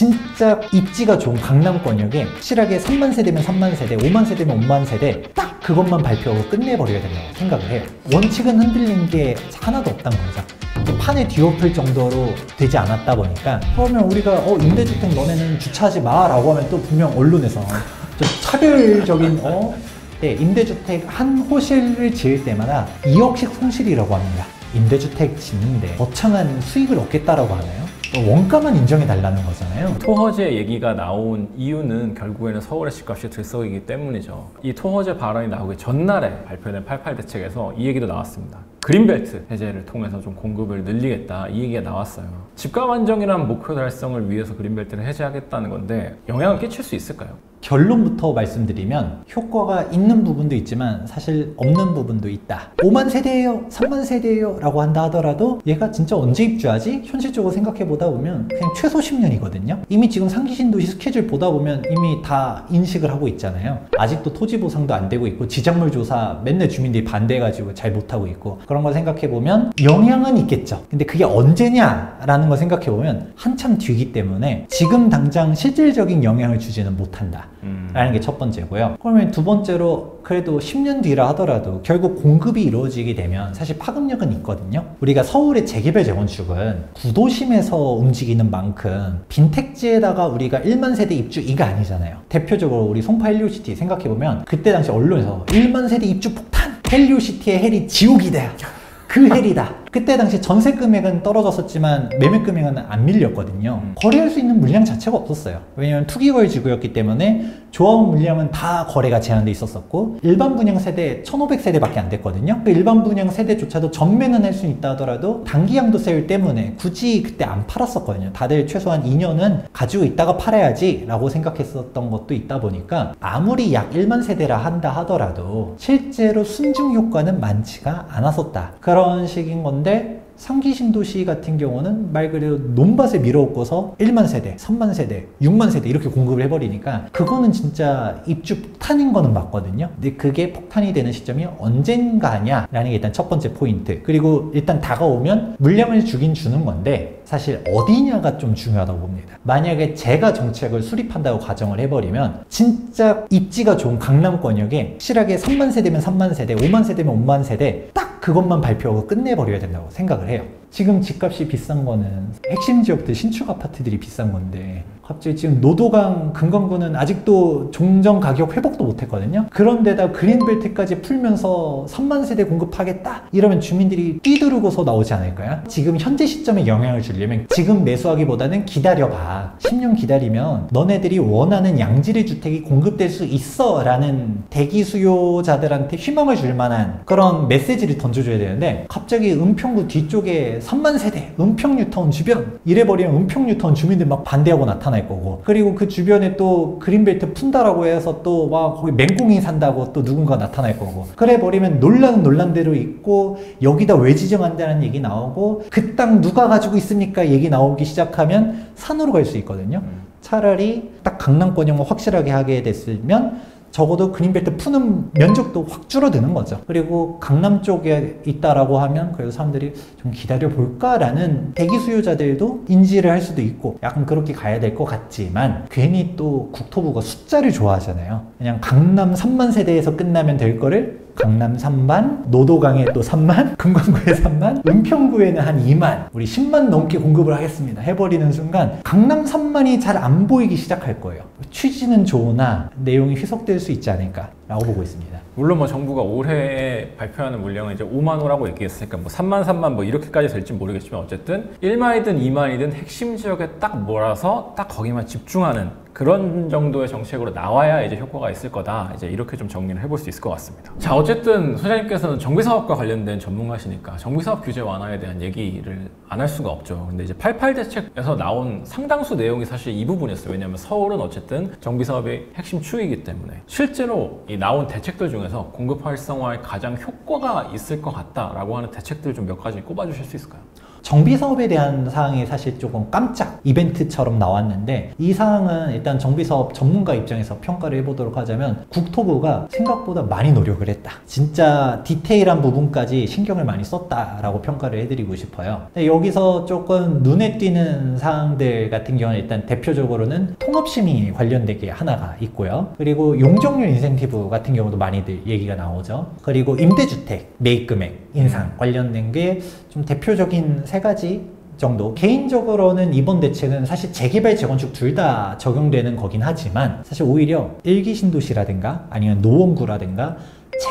진짜 입지가 좋은 강남권역에 확실하게 3만 세대면 3만 세대, 5만 세대면 5만 세대 딱 그것만 발표하고 끝내버려야 된다고 생각을 해요. 원칙은 흔들린 게 하나도 없단 거죠. 판에 뒤엎을 정도로 되지 않았다 보니까 그러면 우리가 임대주택 너네는 주차하지 마 라고 하면 또 분명 언론에서 좀 차별적인 네, 임대주택 한 호실을 지을 때마다 2억씩 손실이라고 합니다. 임대주택 짓는데 거창한 수익을 얻겠다라고 하나요? 원가만 인정해달라는 거잖아요. 토허제 얘기가 나온 이유는 결국에는 서울의 집값이 들썩이기 때문이죠. 이 토허제 발언이 나오기 전날에 발표된 88 대책에서 이 얘기도 나왔습니다. 그린벨트 해제를 통해서 좀 공급을 늘리겠다 이 얘기가 나왔어요. 집값 안정이라는 목표 달성을 위해서 그린벨트를 해제하겠다는 건데 영향을 끼칠 수 있을까요? 결론부터 말씀드리면 효과가 있는 부분도 있지만 사실 없는 부분도 있다. 5만 세대예요, 3만 세대예요 라고 한다 하더라도 얘가 진짜 언제 입주하지? 현실적으로 생각해 보다 보면 그냥 최소 10년이거든요. 이미 지금 상기 신도시 스케줄 보다 보면 이미 다 인식을 하고 있잖아요. 아직도 토지 보상도 안 되고 있고 지작물 조사 맨날 주민들이 반대해가지고 잘 못하고 있고 그런 걸 생각해 보면 영향은 있겠죠. 근데 그게 언제냐라는 걸 생각해 보면 한참 뒤기 때문에 지금 당장 실질적인 영향을 주지는 못한다 라는 게 첫 번째고요. 그러면 두 번째로 그래도 10년 뒤라 하더라도 결국 공급이 이루어지게 되면 사실 파급력은 있거든요. 우리가 서울의 재개발 재건축은 구도심에서 움직이는 만큼 빈택지에다가 우리가 1만 세대 입주 이가 아니잖아요. 대표적으로 우리 송파 헬리오시티 생각해보면 그때 당시 언론에서 1만 세대 입주 폭탄! 헬리오시티의 헬이 지옥이다! 그 헬이다. 그때 당시 전세 금액은 떨어졌었지만 매매 금액은 안 밀렸거든요. 거래할 수 있는 물량 자체가 없었어요. 왜냐면 투기거래 지구였기 때문에 조합원 물량은 다 거래가 제한돼 있었었고 일반 분양 세대 1500세대밖에 안 됐거든요. 그 일반 분양 세대조차도 전매는 할 수 있다 하더라도 단기 양도세율 때문에 굳이 그때 안 팔았었거든요. 다들 최소한 2년은 가지고 있다가 팔아야지 라고 생각했었던 것도 있다 보니까 아무리 약 1만 세대라 한다 하더라도 실제로 순증 효과는 많지가 않았었다. 그런 식인 건데 상기 신도시 같은 경우는 말 그대로 논밭에 밀어엎고서 1만 세대, 3만 세대, 6만 세대 이렇게 공급을 해버리니까 그거는 진짜 입주 폭탄인 거는 맞거든요. 근데 그게 폭탄이 되는 시점이 언젠가냐 라는 게 일단 첫 번째 포인트. 그리고 일단 다가오면 물량을 주긴 주는 건데 사실 어디냐가 좀 중요하다고 봅니다. 만약에 제가 정책을 수립한다고 가정을 해버리면 진짜 입지가 좋은 강남권역에 확실하게 3만 세대면 3만 세대, 5만 세대면 5만 세대 딱 그것만 발표하고 끝내버려야 된다고 생각을 해요. 지금 집값이 비싼 거는 핵심 지역들 신축 아파트들이 비싼 건데 갑자기 지금 노도강 금강구는 아직도 종전 가격 회복도 못했거든요. 그런데다 그린벨트까지 풀면서 3만 세대 공급하겠다 이러면 주민들이 뛰두르고서 나오지 않을까요? 지금 현재 시점에 영향을 주려면 지금 매수하기보다는 기다려봐. 10년 기다리면 너네들이 원하는 양질의 주택이 공급될 수 있어 라는 대기 수요자들한테 희망을 줄 만한 그런 메시지를 던져줘야 되는데 갑자기 은평구 뒤쪽에 3만 세대 은평뉴타운 주변 이래버리면 은평뉴타운 주민들 막 반대하고 나타날 거고 그리고 그 주변에 또 그린벨트 푼다라고 해서 또 막 거기 맹공이 산다고 또 누군가 나타날 거고 그래 버리면 논란은 논란대로 있고 여기다 왜 지정한다는 얘기 나오고 그 땅 누가 가지고 있습니까 얘기 나오기 시작하면 산으로 갈 수 있거든요. 차라리 딱 강남권역만 확실하게 하게 됐으면 적어도 그린벨트 푸는 면적도 확 줄어드는 거죠. 그리고 강남 쪽에 있다라고 하면 그래도 사람들이 좀 기다려 볼까라는 대기 수요자들도 인지를 할 수도 있고 약간 그렇게 가야 될 것 같지만 괜히 또 국토부가 숫자를 좋아하잖아요. 그냥 강남 3만 세대에서 끝나면 될 거를 강남 3만, 노도강에 또 3만, 금강구에 3만, 은평구에는 한 2만, 우리 10만 넘게 공급을 하겠습니다 해버리는 순간 강남 3만이 잘 안 보이기 시작할 거예요. 취지는 좋으나 내용이 희석될 수 있지 않을까 라고 보고 있습니다. 물론 뭐 정부가 올해에 발표하는 물량은 이제 5만 호라고 얘기했으니까 뭐 3만, 3만 뭐 이렇게까지 될지 모르겠지만 어쨌든 1만이든 2만이든 핵심 지역에 딱 몰아서 딱 거기만 집중하는 그런 정도의 정책으로 나와야 이제 효과가 있을 거다. 이제 이렇게 좀 정리를 해볼 수 있을 것 같습니다. 자, 어쨌든 소장님께서는 정비사업과 관련된 전문가시니까 정비사업 규제 완화에 대한 얘기를 안 할 수가 없죠. 근데 이제 88 대책에서 나온 상당수 내용이 사실 이 부분이었어요. 왜냐하면 서울은 어쨌든 정비사업의 핵심 추이기 때문에 실제로 이 나온 대책들 중에서 공급 활성화에 가장 효과가 있을 것 같다라고 하는 대책들 좀 몇 가지 꼽아주실 수 있을까요? 정비 사업에 대한 사항이 사실 조금 깜짝 이벤트처럼 나왔는데, 이 사항은 일단 정비 사업 전문가 입장에서 평가를 해보도록 하자면 국토부가 생각보다 많이 노력을 했다. 진짜 디테일한 부분까지 신경을 많이 썼다라고 평가를 해드리고 싶어요. 근데 여기서 조금 눈에 띄는 사항들 같은 경우는 일단 대표적으로는 통합심의 관련된 게 하나가 있고요. 그리고 용적률 인센티브 같은 경우도 많이들 얘기가 나오죠. 그리고 임대주택 매입금액 인상 관련된 게 좀 대표적인 세 가지 정도. 개인적으로는 이번 대책은 사실 재개발, 재건축 둘 다 적용되는 거긴 하지만, 사실 오히려 일기 신도시라든가 아니면 노원구라든가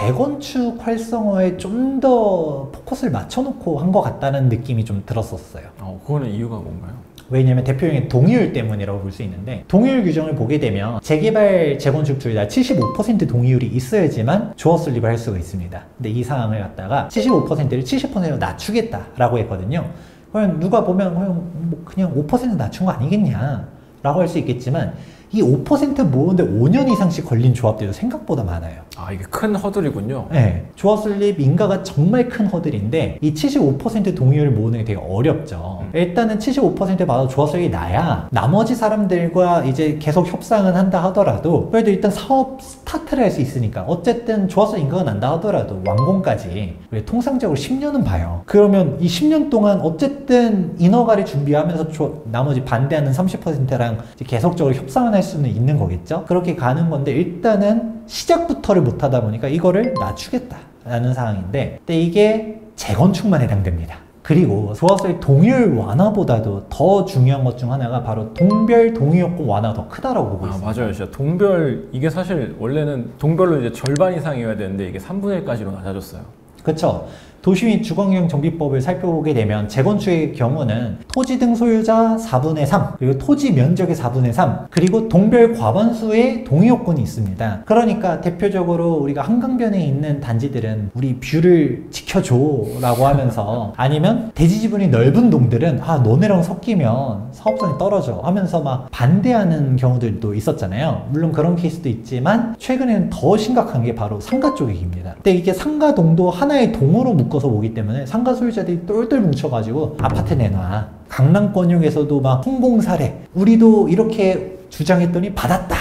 재건축 활성화에 좀 더 포커스를 맞춰놓고 한 것 같다는 느낌이 좀 들었었어요. 그거는 이유가 뭔가요? 왜냐면 대표적인 동의율 때문이라고 볼 수 있는데, 동의율 규정을 보게 되면 재개발, 재건축 둘 다 75% 동의율이 있어야지만 조합 설립을 할 수가 있습니다. 근데 이 사항을 갖다가 75%를 70%로 낮추겠다라고 했거든요. 그럼 누가 보면 그냥 5% 낮춘 거 아니겠냐 라고 할 수 있겠지만, 이 5% 모으는데 5년 이상씩 걸린 조합들도 생각보다 많아요. 이게 큰 허들이군요. 네, 조합 설립 인가가 정말 큰 허들인데, 이 75% 동의율을 모으는 게 되게 어렵죠. 일단은 75% 받아도 조합 설립이 나야 나머지 사람들과 이제 계속 협상은 한다 하더라도, 그래도 일단 사업 스타트를 할 수 있으니까, 어쨌든 조합 설립 인가가 난다 하더라도 완공까지 통상적으로 10년은 봐요. 그러면 이 10년 동안 어쨌든 인허가를 준비하면서 나머지 반대하는 30%랑 계속적으로 협상을 할 수는 있는 거겠죠. 그렇게 가는 건데, 일단은 시작부터를 못하다 보니까 이거를 낮추겠다라는 상황인데, 근데 이게 재건축만 해당됩니다. 그리고 조합설립 동의율 완화보다도 더 중요한 것 중 하나가 바로 동별 동의요건 완화가 더 크다라고 보고 있습니다. 맞아요. 진짜 동별, 이게 사실 원래는 동별로 이제 절반 이상이어야 되는데 이게 3분의 1까지로 낮아졌어요. 그렇죠. 도시 및 주거환경 정비법을 살펴보게 되면 재건축의 경우는 토지 등 소유자 4분의 3, 그리고 토지 면적의 4분의 3, 그리고 동별 과반수의 동의 요건이 있습니다. 그러니까 대표적으로 우리가 한강변에 있는 단지들은 우리 뷰를 지켜줘 라고 하면서, 아니면 대지 지분이 넓은 동들은 너네랑 섞이면 사업성이 떨어져 하면서 막 반대하는 경우들도 있었잖아요. 물론 그런 케이스도 있지만, 최근에는 더 심각한 게 바로 상가 쪽입니다. 근데 이게 상가동도 하나의 동으로 묶어서 보기 때문에 상가 소유자들이 똘똘 뭉쳐가지고 아파트 내놔. 강남권역에서도 막 성공 사례, 우리도 이렇게 주장했더니 받았다.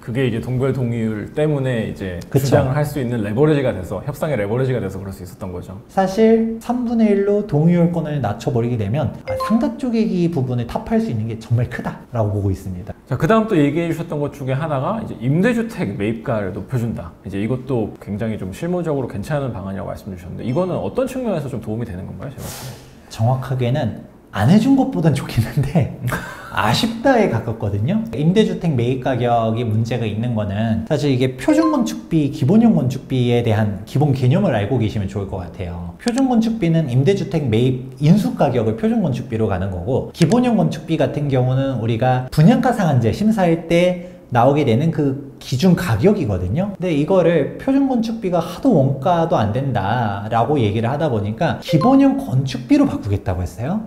그게 이제 동별 동의율 때문에 이제 그쵸. 주장을 할 수 있는 레버리지가 돼서, 협상의 레버리지가 돼서 그럴 수 있었던 거죠. 사실 3분의 1로 동의율권을 낮춰버리게 되면 상가 쪽의 이 부분을 탑할 수 있는 게 정말 크다라고 보고 있습니다. 자, 그 다음 또 얘기해 주셨던 것 중에 하나가 이제 임대주택 매입가를 높여준다. 이제 이것도 굉장히 좀 실무적으로 괜찮은 방안이라고 말씀 주셨는데, 이거는 어떤 측면에서 좀 도움이 되는 건가요, 제가? 정확하게는 안 해준 것보단 좋긴 한데 아쉽다에 가깝거든요. 임대주택 매입 가격이 문제가 있는 거는, 사실 이게 표준건축비, 기본형 건축비에 대한 기본 개념을 알고 계시면 좋을 것 같아요. 표준건축비는 임대주택 매입 인수 가격을 표준건축비로 가는 거고, 기본형 건축비 같은 경우는 우리가 분양가 상한제 심사할 때 나오게 되는 그 기준 가격이거든요. 근데 이거를 표준건축비가 하도 원가도 안 된다라고 얘기를 하다 보니까 기본형 건축비로 바꾸겠다고 했어요.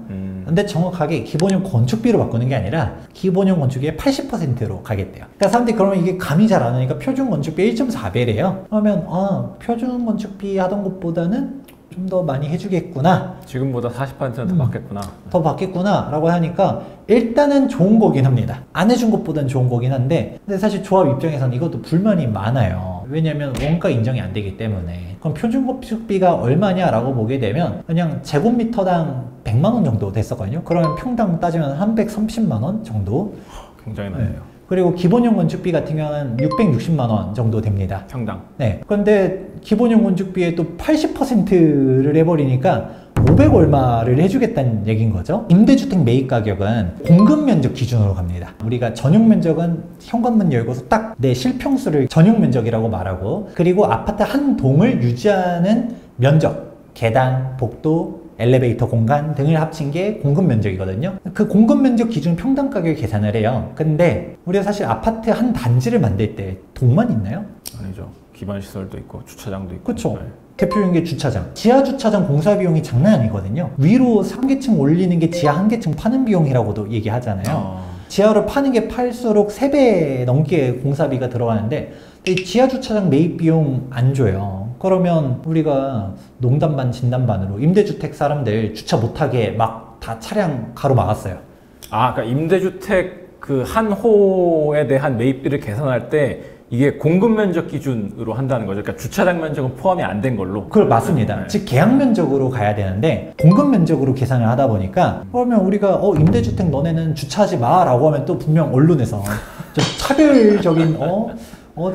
근데 정확하게 기본형 건축비로 바꾸는 게 아니라 기본형 건축비의 80%로 가겠대요. 그러니까 사람들이 그러면 이게 감이 잘 안 오니까 표준건축비 1.4배래요. 그러면 표준건축비 하던 것보다는 좀 더 많이 해주겠구나, 지금보다 40%는 더 받겠구나. 더 받겠구나 라고 하니까 일단은 좋은 거긴 합니다. 안 해준 것보다는 좋은 거긴 한데, 근데 사실 조합 입장에서는 이것도 불만이 많아요. 왜냐면 원가 인정이 안 되기 때문에. 그럼 표준건축비가 얼마냐라고 보게 되면 그냥 제곱미터당 100만 원 정도 됐었거든요. 그러면 평당 따지면 한 130만 원 정도. 굉장히 낮네요. 네. 그리고 기본형 건축비 같은 경우는 660만 원 정도 됩니다. 평당. 네. 그런데 기본형 건축비에 또 80%를 해버리니까 500 얼마를 해주겠다는 얘기인 거죠. 임대주택 매입 가격은 공급 면적 기준으로 갑니다. 우리가 전용 면적은 현관문 열고서 딱 내 실평수를 전용 면적이라고 말하고, 그리고 아파트 한 동을 유지하는 면적, 계단, 복도, 엘리베이터 공간 등을 합친 게 공급 면적이거든요. 그 공급 면적 기준 평당 가격을 계산을 해요. 근데 우리가 사실 아파트 한 단지를 만들 때 동만 있나요? 아니죠. 기반 시설도 있고 주차장도 있고. 그렇죠. 네. 대표적인 게 주차장. 지하 주차장 공사 비용이 장난 아니거든요. 위로 3계층 올리는 게 지하 1계층 파는 비용이라고도 얘기하잖아요. 지하로 파는 게 팔수록 3배 넘게 공사비가 들어가는데, 지하 주차장 매입 비용 안 줘요. 그러면 우리가 농담 반 진담 반으로 임대주택 사람들 주차 못하게 막 다 차량 가로막았어요. 아, 그러니까 임대주택 그 한 호에 대한 매입비를 계산할 때 이게 공급 면적 기준으로 한다는 거죠. 그러니까 주차장 면적은 포함이 안 된 걸로. 그걸 맞습니다. 네. 즉 계약 면적으로 가야 되는데 공급 면적으로 계산을 하다 보니까 그러면 우리가 임대주택 너네는 주차하지 마라고 하면 또 분명 언론에서 저 차별적인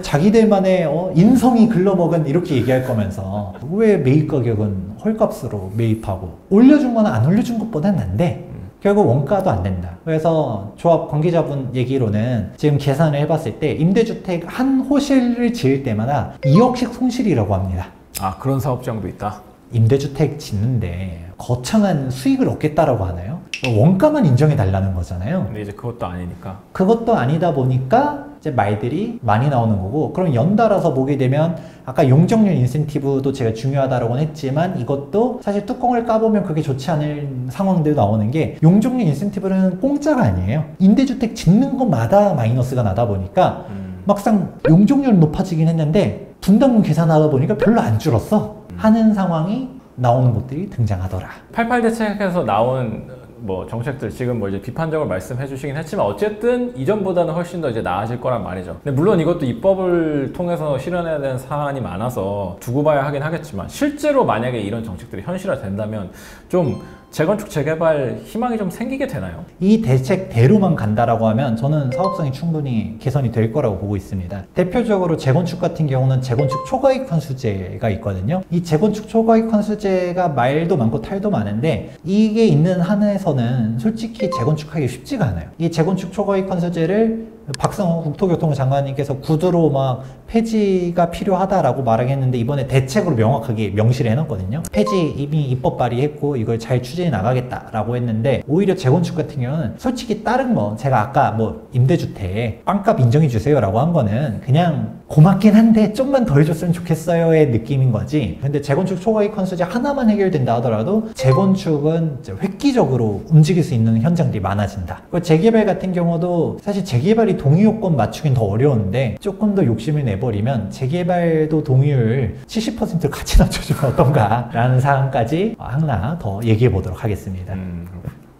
자기들만의 인성이 글러먹은 이렇게 얘기할 거면서 왜 매입 가격은 헐값으로 매입하고 올려준 거는 안 올려준 것보다는 난데 결국 원가도 안 된다. 그래서 조합 관계자분 얘기로는 지금 계산을 해봤을 때 임대주택 한 호실을 지을 때마다 2억씩 손실이라고 합니다. 아, 그런 사업장도 있다. 임대주택 짓는데 거창한 수익을 얻겠다라고 하나요? 원가만 인정해 달라는 거잖아요. 근데 이제 그것도 아니니까. 그것도 아니다 보니까 이제 말들이 많이 나오는 거고, 그럼 연달아서 보게 되면 아까 용적률 인센티브도 제가 중요하다라고는 했지만 이것도 사실 뚜껑을 까보면 그게 좋지 않은 상황들도 나오는 게 용적률 인센티브는 공짜가 아니에요. 임대주택 짓는 것마다 마이너스가 나다 보니까 막상 용적률은 높아지긴 했는데 분담금 계산하다 보니까 별로 안 줄었어 하는 상황이 나오는 곳들이 등장하더라. 88 대책에서 나온 뭐 정책들 지금 뭐 이제 비판적으로 말씀해 주시긴 했지만 어쨌든 이전보다는 훨씬 더 이제 나아질 거란 말이죠. 근데 물론 이것도 입법을 통해서 실현해야 되는 사안이 많아서 두고 봐야 하긴 하겠지만 실제로 만약에 이런 정책들이 현실화된다면 좀 재건축 재개발 희망이 좀 생기게 되나요? 이 대책대로만 간다라고 하면 저는 사업성이 충분히 개선이 될 거라고 보고 있습니다. 대표적으로 재건축 같은 경우는 재건축 초과이익 환수제가 있거든요. 이 재건축 초과이익 환수제가 말도 많고 탈도 많은데 이게 있는 한에서는 솔직히 재건축하기 쉽지가 않아요. 이 재건축 초과이익 환수제를 박성호 국토교통부 장관님께서 구두로 막 폐지가 필요하다라고 말하겠는데 이번에 대책으로 명확하게 명시를 해놨거든요. 폐지 이미 입법 발의했고 이걸 잘 추진해 나가겠다라고 했는데 오히려 재건축 같은 경우는 솔직히 다른 거 제가 아까 뭐 임대주택 빵값 인정해 주세요라고 한 거는 그냥 고맙긴 한데 좀만 더 해줬으면 좋겠어요의 느낌인 거지. 근데 재건축 초과이익 환수제 하나만 해결된다 하더라도 재건축은 이제 획기적으로 움직일 수 있는 현장들이 많아진다. 재개발 같은 경우도 사실 재개발이 동의 요건 맞추긴 더 어려운데 조금 더 욕심을 내버리면 재개발도 동의율 70%를 같이 낮춰주면 어떤가 라는 사항까지 하나 더 얘기해 보도록 하겠습니다.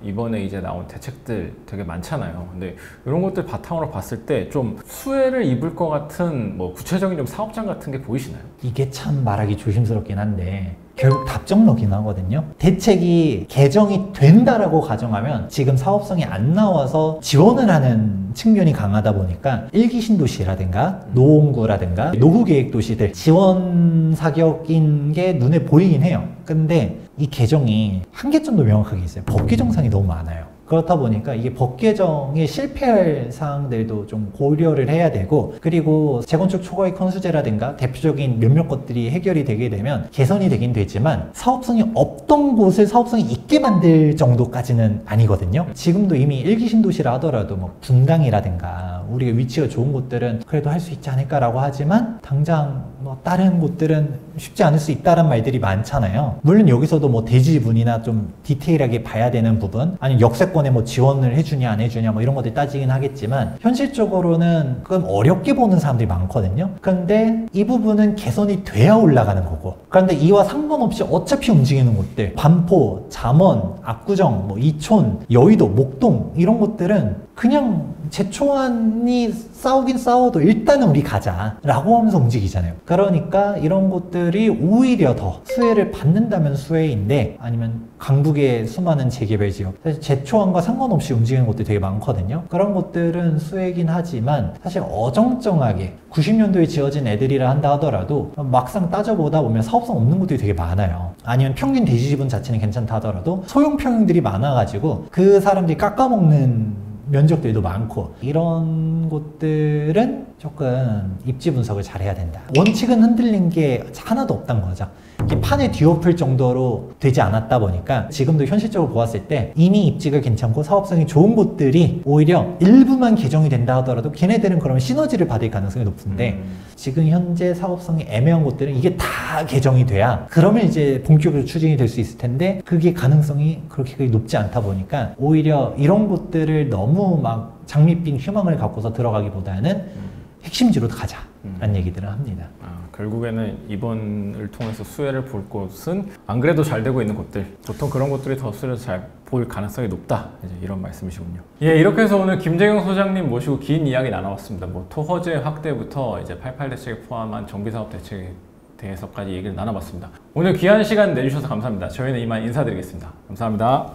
이번에 이제 나온 대책들 되게 많잖아요. 근데 이런 것들 바탕으로 봤을 때 좀 수혜를 입을 것 같은 뭐 구체적인 좀 사업장 같은 게 보이시나요? 이게 참 말하기 조심스럽긴 한데 결국 답정너긴 하거든요. 대책이 개정이 된다라고 가정하면 지금 사업성이 안 나와서 지원을 하는 측면이 강하다 보니까 일기 신도시라든가 노원구라든가 노후계획도시들 지원 사격인 게 눈에 보이긴 해요. 근데 이 개정이 한계점도 명확하게 있어요. 법 개정상이 너무 많아요. 그렇다 보니까 이게 법 개정에 실패할 사항들도 좀 고려를 해야 되고, 그리고 재건축 초과이익 환수제라든가 대표적인 몇몇 것들이 해결이 되게 되면 개선이 되긴 되지만 사업성이 없던 곳을 사업성이 있게 만들 정도까지는 아니거든요. 지금도 이미 일기 신도시라 하더라도 뭐 분당이라든가 우리가 위치가 좋은 곳들은 그래도 할 수 있지 않을까라고 하지만 당장 뭐 다른 곳들은 쉽지 않을 수 있다는 말들이 많잖아요. 물론 여기서도 뭐 대지분이나 좀 디테일하게 봐야 되는 부분, 아니면 역세권에 뭐 지원을 해주냐 안 해주냐 뭐 이런 것들 따지긴 하겠지만 현실적으로는 그건 어렵게 보는 사람들이 많거든요. 근데 이 부분은 개선이 돼야 올라가는 거고, 그런데 이와 상관없이 어차피 움직이는 곳들, 반포, 잠원, 압구정, 뭐 이촌, 여의도, 목동 이런 곳들은 그냥 제초안이 싸우긴 싸워도 일단은 우리 가자 라고 하면서 움직이잖아요. 그러니까 이런 곳들이 오히려 더 수혜를 받는다면 수혜인데, 아니면 강북의 수많은 재개발 지역, 사실 제초안과 상관없이 움직이는 곳들이 되게 많거든요. 그런 곳들은 수혜긴 하지만 사실 어정쩡하게 90년도에 지어진 애들이라 한다 하더라도 막상 따져보다 보면 사업성 없는 곳들이 되게 많아요. 아니면 평균 대지 지분 자체는 괜찮다 하더라도 소형 평형들이 많아가지고 그 사람들이 깎아먹는 면적들도 많고, 이런 곳들은 조금 입지 분석을 잘 해야 된다. 원칙은 흔들린 게 하나도 없단 거죠. 이게 판에 뒤엎을 정도로 되지 않았다 보니까 지금도 현실적으로 보았을 때 이미 입지가 괜찮고 사업성이 좋은 곳들이 오히려 일부만 개정이 된다 하더라도 걔네들은 그러면 시너지를 받을 가능성이 높은데 지금 현재 사업성이 애매한 곳들은 이게 다 개정이 돼야 그러면 이제 본격적으로 추진이 될 수 있을 텐데 그게 가능성이 그렇게 높지 않다 보니까 오히려 이런 곳들을 너무 막 장밋빛 희망을 갖고서 들어가기보다는 핵심지로 가자라는 얘기들을 합니다. 결국에는 이번을 통해서 수혜를 볼 곳은 안 그래도 잘 되고 있는 곳들, 보통 그런 곳들이 더 수혜를 잘 볼 가능성이 높다, 이제 이런 말씀이시군요. 예, 이렇게 해서 오늘 김재경 소장님 모시고 긴 이야기 나눠봤습니다. 뭐 토허제 확대부터 이제 88 대책에 포함한 정비사업 대책에 대해서까지 얘기를 나눠봤습니다. 오늘 귀한 시간 내주셔서 감사합니다. 저희는 이만 인사드리겠습니다. 감사합니다.